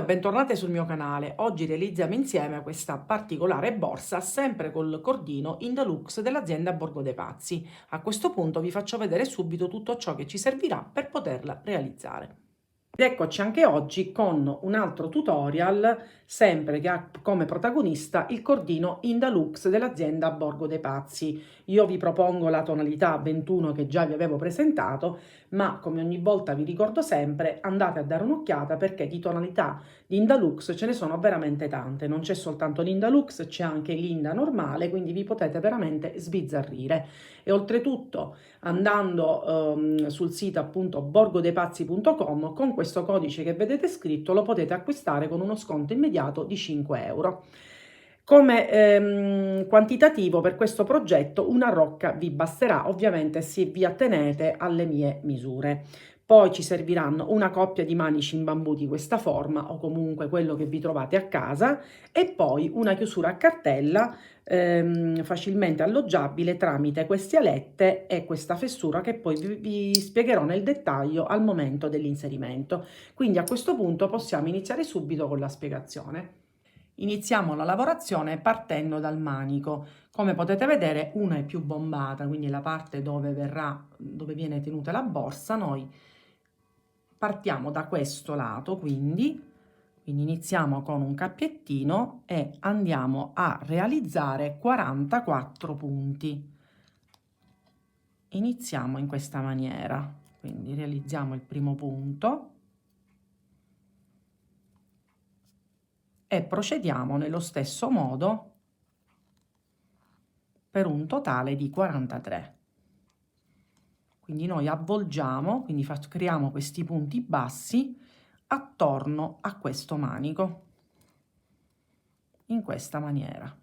e bentornate sul mio canale. Oggi realizziamo insieme questa particolare borsa sempre col cordino Indalux dell'azienda Borgo dei Pazzi. A questo punto vi faccio vedere subito tutto ciò che ci servirà per poterla realizzare. Ed eccoci anche oggi con un altro tutorial, sempre che ha come protagonista il cordino Indalux dell'azienda Borgo dei Pazzi. Io vi propongo la tonalità 21 che già vi avevo presentato, ma come ogni volta vi ricordo sempre, andate a dare un'occhiata perché di tonalità di Indalux ce ne sono veramente tante. Non c'è soltanto l'Indalux, c'è anche l'Inda normale, quindi vi potete veramente sbizzarrire. E oltretutto, andando sul sito appunto borgodepazzi.com, con questo codice che vedete scritto lo potete acquistare con uno sconto immediato di 5 euro. Come quantitativo per questo progetto una rocca vi basterà, ovviamente se vi attenete alle mie misure. Poi ci serviranno una coppia di manici in bambù di questa forma o comunque quello che vi trovate a casa e poi una chiusura a cartella facilmente alloggiabile tramite queste alette e questa fessura che poi vi spiegherò nel dettaglio al momento dell'inserimento. Quindi a questo punto possiamo iniziare subito con la spiegazione. Iniziamo la lavorazione partendo dal manico. Come potete vedere, una è più bombata, quindi la parte dove viene tenuta la borsa. Noi partiamo da questo lato, quindi iniziamo con un cappiettino e andiamo a realizzare 44 punti. Iniziamo in questa maniera, quindi realizziamo il primo punto e procediamo nello stesso modo per un totale di 43. Quindi noi avvolgiamo, quindi creiamo questi punti bassi attorno a questo manico, in questa maniera.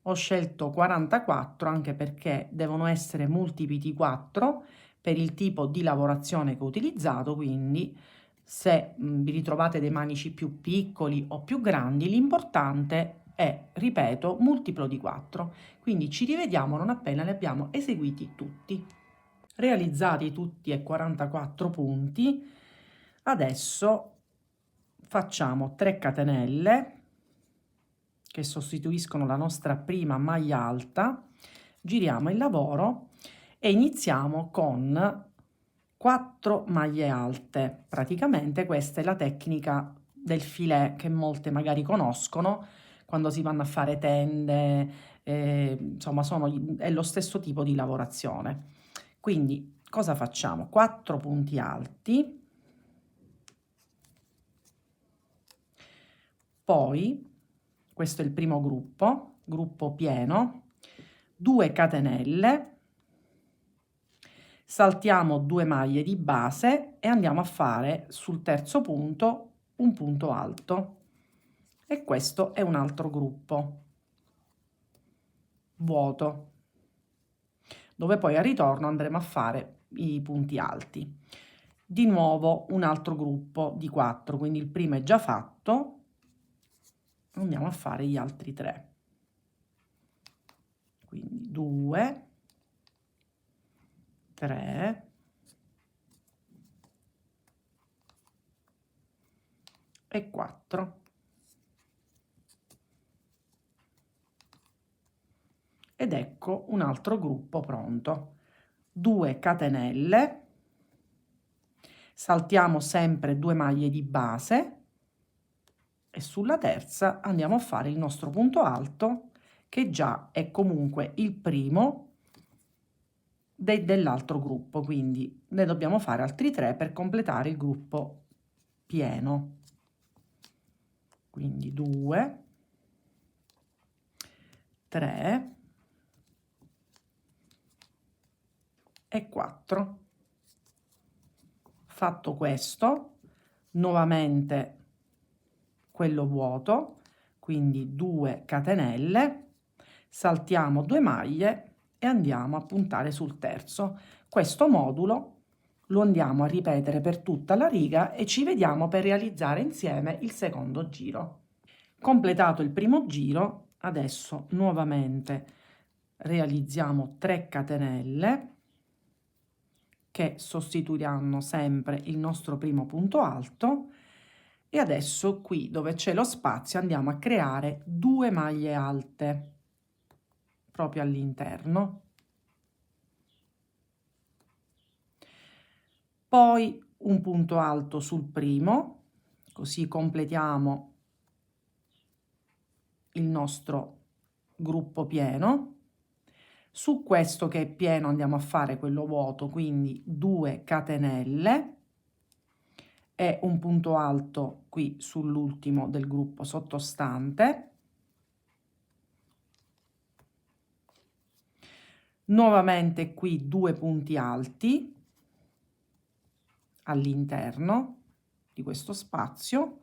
Ho scelto 44 anche perché devono essere multipli di 4 per il tipo di lavorazione che ho utilizzato, quindi se vi ritrovate dei manici più piccoli o più grandi, l'importante è, ripeto, multiplo di 4. Quindi ci rivediamo non appena li abbiamo eseguiti tutti. Realizzati tutti e 44 punti, adesso facciamo 3 catenelle che sostituiscono la nostra prima maglia alta, giriamo il lavoro e iniziamo con 4 maglie alte. Praticamente questa è la tecnica del filet che molte magari conoscono quando si vanno a fare tende, insomma è lo stesso tipo di lavorazione. Quindi cosa facciamo? 4 punti alti, poi questo è il primo gruppo pieno, 2 catenelle, saltiamo 2 maglie di base e andiamo a fare sul terzo punto un punto alto e questo è un altro gruppo vuoto dove poi al ritorno andremo a fare i punti alti. Di nuovo un altro gruppo di 4, quindi il primo è già fatto, andiamo a fare gli altri 3, quindi 2, 3 e 4 ed ecco un altro gruppo pronto. 2 catenelle, saltiamo sempre 2 maglie di base e sulla terza andiamo a fare il nostro punto alto che già è comunque il primo dell'altro gruppo, quindi ne dobbiamo fare altri 3 per completare il gruppo pieno. Quindi 2, 3 e 4. Fatto questo, nuovamente quello vuoto, quindi 2 catenelle, saltiamo 2 maglie e andiamo a puntare sul terzo. Questo modulo lo andiamo a ripetere per tutta la riga e ci vediamo per realizzare insieme il secondo giro. Completato il primo giro, adesso nuovamente realizziamo 3 catenelle che sostituiranno sempre il nostro primo punto alto. E adesso qui dove c'è lo spazio andiamo a creare 2 maglie alte proprio all'interno. Poi un punto alto sul primo, così completiamo il nostro gruppo pieno. Su questo che è pieno andiamo a fare quello vuoto, quindi 2 catenelle e un punto alto qui sull'ultimo del gruppo sottostante. Nuovamente qui 2 punti alti all'interno di questo spazio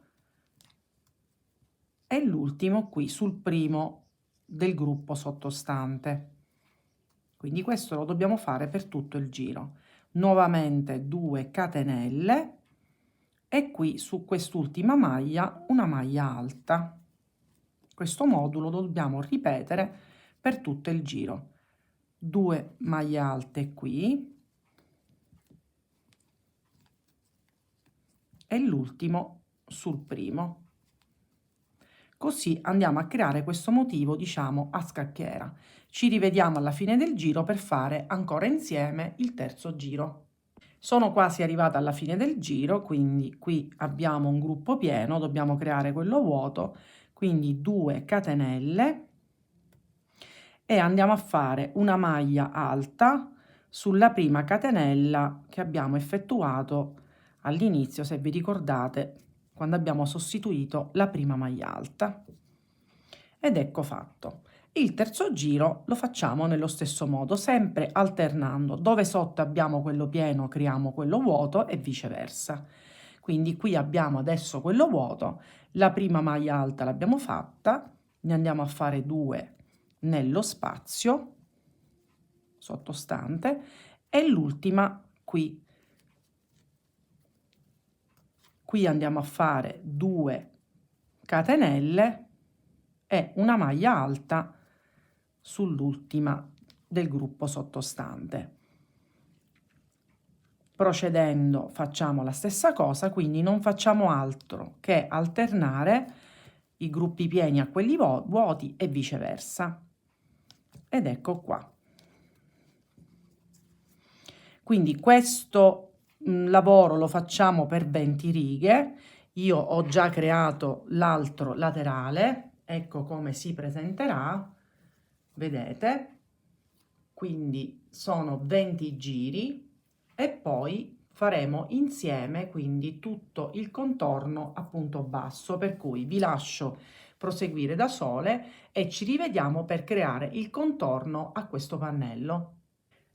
e l'ultimo qui sul primo del gruppo sottostante. Quindi questo lo dobbiamo fare per tutto il giro. Nuovamente 2 catenelle e qui su quest'ultima maglia una maglia alta. Questo modulo lo dobbiamo ripetere per tutto il giro. 2 maglie alte qui e l'ultimo sul primo. Così andiamo a creare questo motivo, diciamo, a scacchiera. Ci rivediamo alla fine del giro per fare ancora insieme il terzo giro. Sono quasi arrivata alla fine del giro, quindi qui abbiamo un gruppo pieno, dobbiamo creare quello vuoto, quindi 2 catenelle e andiamo a fare una maglia alta sulla prima catenella che abbiamo effettuato all'inizio, se vi ricordate, quando abbiamo sostituito la prima maglia alta. Ed ecco fatto. Il terzo giro lo facciamo nello stesso modo, sempre alternando. Dove sotto abbiamo quello pieno, creiamo quello vuoto e viceversa. Quindi qui abbiamo adesso quello vuoto, la prima maglia alta l'abbiamo fatta, ne andiamo a fare 2 nello spazio sottostante e l'ultima qui. Qui andiamo a fare 2 catenelle e una maglia alta sull'ultima del gruppo sottostante. Procedendo facciamo la stessa cosa, quindi non facciamo altro che alternare i gruppi pieni a quelli vuoti e viceversa. Ed ecco qua. Quindi questo lavoro lo facciamo per 20 righe. Io ho già creato l'altro laterale, ecco come si presenterà, vedete? Quindi sono 20 giri e poi faremo insieme quindi tutto il contorno a punto basso, per cui vi lascio proseguire da sole e ci rivediamo per creare il contorno a questo pannello.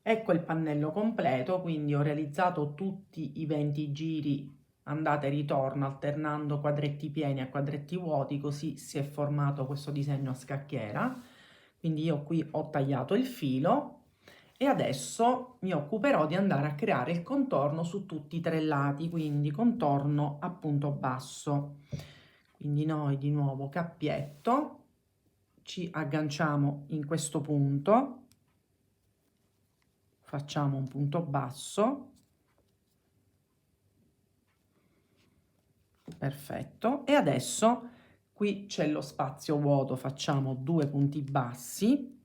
Ecco il pannello completo, quindi ho realizzato tutti i 20 giri andata e ritorno alternando quadretti pieni a quadretti vuoti, così si è formato questo disegno a scacchiera. Quindi io qui ho tagliato il filo e adesso mi occuperò di andare a creare il contorno su tutti i 3 lati, quindi contorno a punto basso. Quindi noi di nuovo cappietto, ci agganciamo in questo punto, facciamo un punto basso, perfetto, e adesso qui c'è lo spazio vuoto, facciamo 2 punti bassi.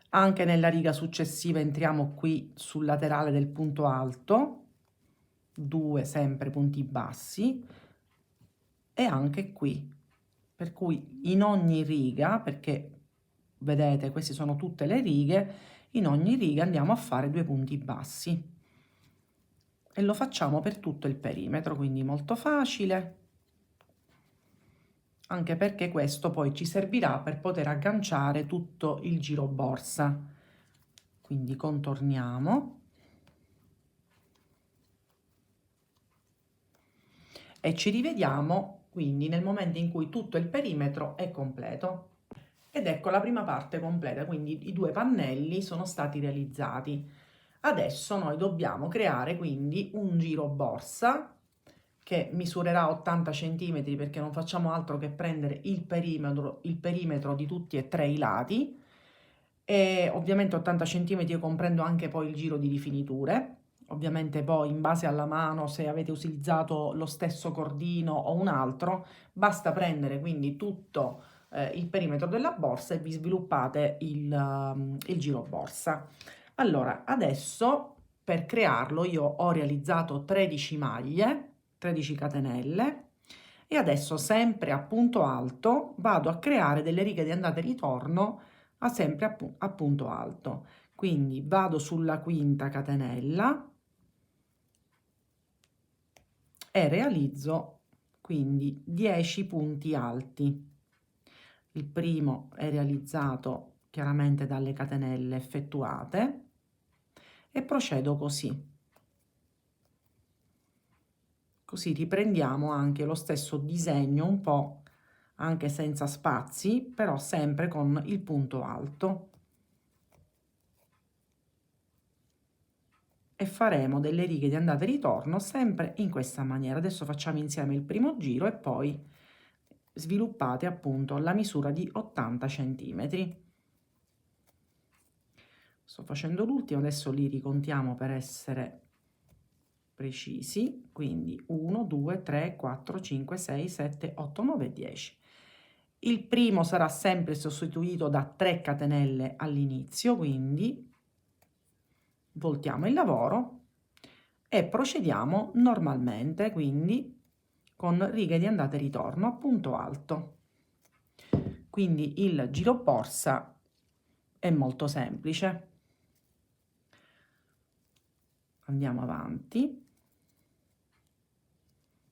Anche nella riga successiva entriamo qui sul laterale del punto alto, 2 sempre punti bassi, e anche qui, per cui in ogni riga, perché vedete queste sono tutte le righe, in ogni riga andiamo a fare 2 punti bassi e lo facciamo per tutto il perimetro, quindi molto facile, anche perché questo poi ci servirà per poter agganciare tutto il giro borsa. Quindi contorniamo e ci rivediamo quindi nel momento in cui tutto il perimetro è completo. Ed ecco la prima parte completa, quindi i 2 pannelli sono stati realizzati. Adesso noi dobbiamo creare quindi un giro borsa che misurerà 80 cm, perché non facciamo altro che prendere il perimetro di tutti e 3 i lati, e ovviamente 80 centimetri io comprendo anche poi il giro di rifiniture. Ovviamente poi in base alla mano, se avete utilizzato lo stesso cordino o un altro, basta prendere quindi tutto il perimetro della borsa e vi sviluppate il giro borsa. Allora, adesso per crearlo io ho realizzato 13 maglie, 13 catenelle e adesso sempre a punto alto vado a creare delle righe di andata e ritorno a sempre a punto alto. Quindi vado sulla quinta catenella e realizzo quindi 10 punti alti. Il primo è realizzato chiaramente dalle catenelle effettuate e procedo così. Così riprendiamo anche lo stesso disegno un po' anche senza spazi, però sempre con il punto alto. E faremo delle righe di andata e ritorno sempre in questa maniera. Adesso facciamo insieme il primo giro e poi sviluppate appunto la misura di 80 centimetri. Sto facendo l'ultimo, adesso li ricontiamo per essere precisi, quindi 1, 2, 3, 4, 5, 6, 7, 8, 9, 10. Il primo sarà sempre sostituito da 3 catenelle all'inizio, quindi voltiamo il lavoro e procediamo normalmente, quindi con righe di andata e ritorno a punto alto. Quindi il giro borsa è molto semplice. Andiamo avanti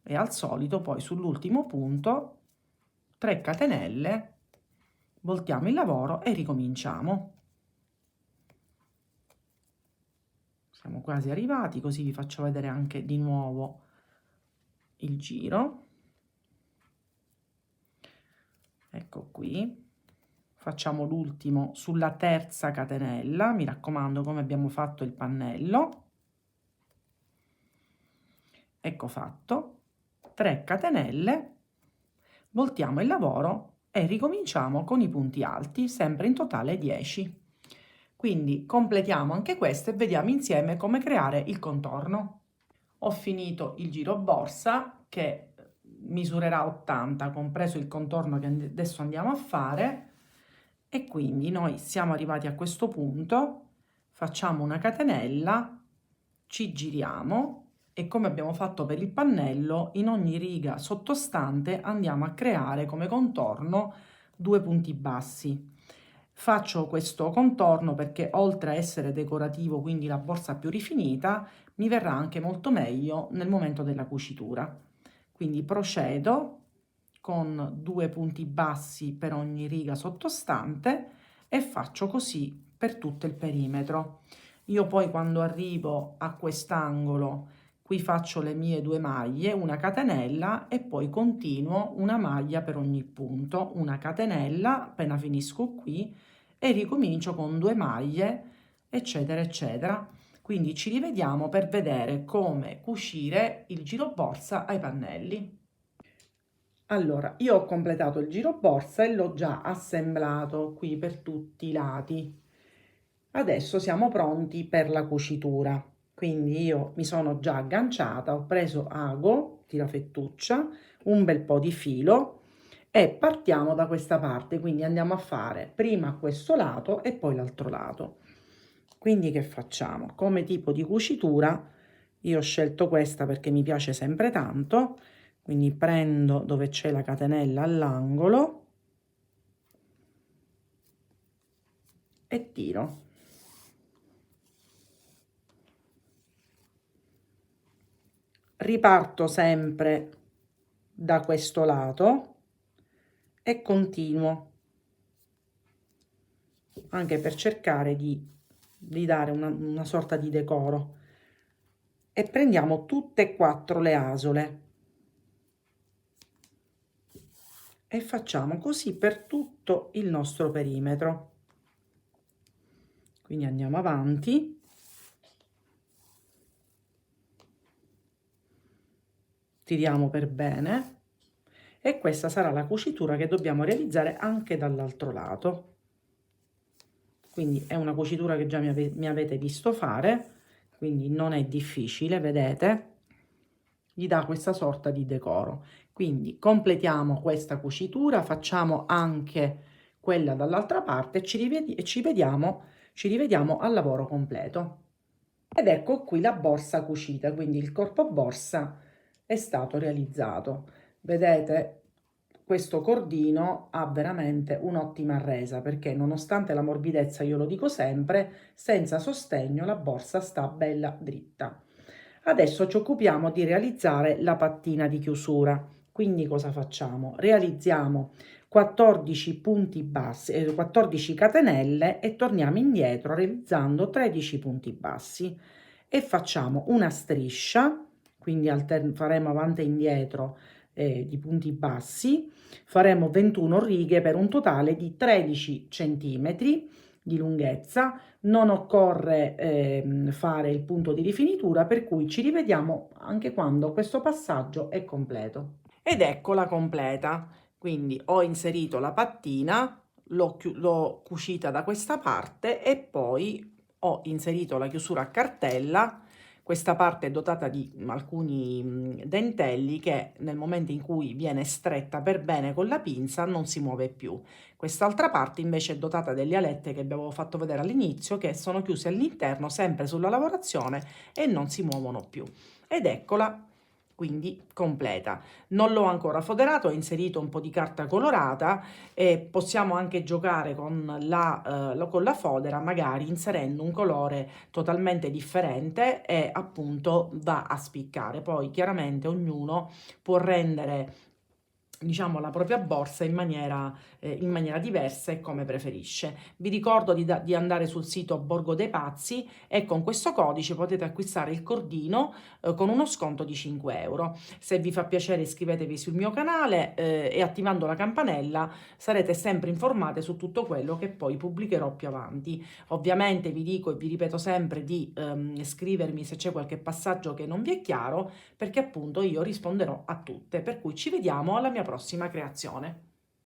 e al solito poi sull'ultimo punto 3 catenelle, voltiamo il lavoro e ricominciamo. Siamo quasi arrivati, così vi faccio vedere anche di nuovo il giro. Ecco qui. Facciamo l'ultimo sulla terza catenella, mi raccomando come abbiamo fatto il pannello. Ecco fatto. 3 catenelle, voltiamo il lavoro e ricominciamo con i punti alti, sempre in totale 10. Quindi completiamo anche questo e vediamo insieme come creare il contorno. Ho finito il giro borsa che misurerà 80, compreso il contorno che adesso andiamo a fare, e quindi noi siamo arrivati a questo punto, facciamo una catenella, ci giriamo e come abbiamo fatto per il pannello, in ogni riga sottostante andiamo a creare come contorno 2 punti bassi. Faccio questo contorno perché oltre a essere decorativo, quindi la borsa più rifinita, mi verrà anche molto meglio nel momento della cucitura. Quindi procedo con 2 punti bassi per ogni riga sottostante e faccio così per tutto il perimetro. Io poi quando arrivo a quest'angolo qui faccio le mie 2 maglie, una catenella e poi continuo una maglia per ogni punto, una catenella appena finisco qui e ricomincio con 2 maglie, eccetera, eccetera. Quindi ci rivediamo per vedere come cucire il giro borsa ai pannelli. Allora, io ho completato il giro borsa e l'ho già assemblato qui per tutti i lati. Adesso siamo pronti per la cucitura. Quindi io mi sono già agganciata, ho preso ago, tirafettuccia, un bel po' di filo e partiamo da questa parte. Quindi andiamo a fare prima questo lato e poi l'altro lato. Quindi che facciamo? Come tipo di cucitura io ho scelto questa perché mi piace sempre tanto, quindi prendo dove c'è la catenella all'angolo e tiro. Riparto sempre da questo lato e continuo, anche per cercare di dare una sorta di decoro. E prendiamo tutte e 4 le asole e facciamo così per tutto il nostro perimetro. Quindi andiamo avanti. Tiriamo per bene e questa sarà la cucitura che dobbiamo realizzare anche dall'altro lato. quindi è una cucitura che già mi avete visto fare, quindi non è difficile, vedete? Gli dà questa sorta di decoro. Quindi completiamo questa cucitura, facciamo anche quella dall'altra parte e ci rivediamo al lavoro completo. Ed ecco qui la borsa cucita, quindi il corpo borsa è stato realizzato. Vedete, questo cordino ha veramente un'ottima resa perché nonostante la morbidezza, io lo dico sempre, senza sostegno la borsa sta bella dritta. Adesso ci occupiamo di realizzare la pattina di chiusura. Quindi cosa facciamo? Realizziamo 14 punti bassi, 14 catenelle e torniamo indietro realizzando 13 punti bassi e facciamo una striscia, quindi faremo avanti e indietro di punti bassi, faremo 21 righe per un totale di 13 centimetri di lunghezza. Non occorre fare il punto di rifinitura, per cui ci rivediamo anche quando questo passaggio è completo. Ed eccola completa. Quindi ho inserito la pattina, l'ho cucita da questa parte e poi ho inserito la chiusura a cartella. Questa parte è dotata di alcuni dentelli che nel momento in cui viene stretta per bene con la pinza non si muove più. Quest'altra parte invece è dotata delle alette che vi avevo fatto vedere all'inizio, che sono chiuse all'interno sempre sulla lavorazione e non si muovono più. Ed eccola quindi completa. Non l'ho ancora foderato, ho inserito un po' di carta colorata e possiamo anche giocare con la fodera, magari inserendo un colore totalmente differente e appunto va a spiccare. Poi chiaramente ognuno può rendere, diciamo, la propria borsa in maniera diversa e come preferisce. Vi ricordo di andare sul sito Borgo dei Pazzi e con questo codice potete acquistare il cordino con uno sconto di 5 euro. Se vi fa piacere iscrivetevi sul mio canale e attivando la campanella sarete sempre informate su tutto quello che poi pubblicherò più avanti. Ovviamente vi dico e vi ripeto sempre di scrivermi se c'è qualche passaggio che non vi è chiaro, perché appunto io risponderò a tutte, per cui ci vediamo alla mia prossima creazione.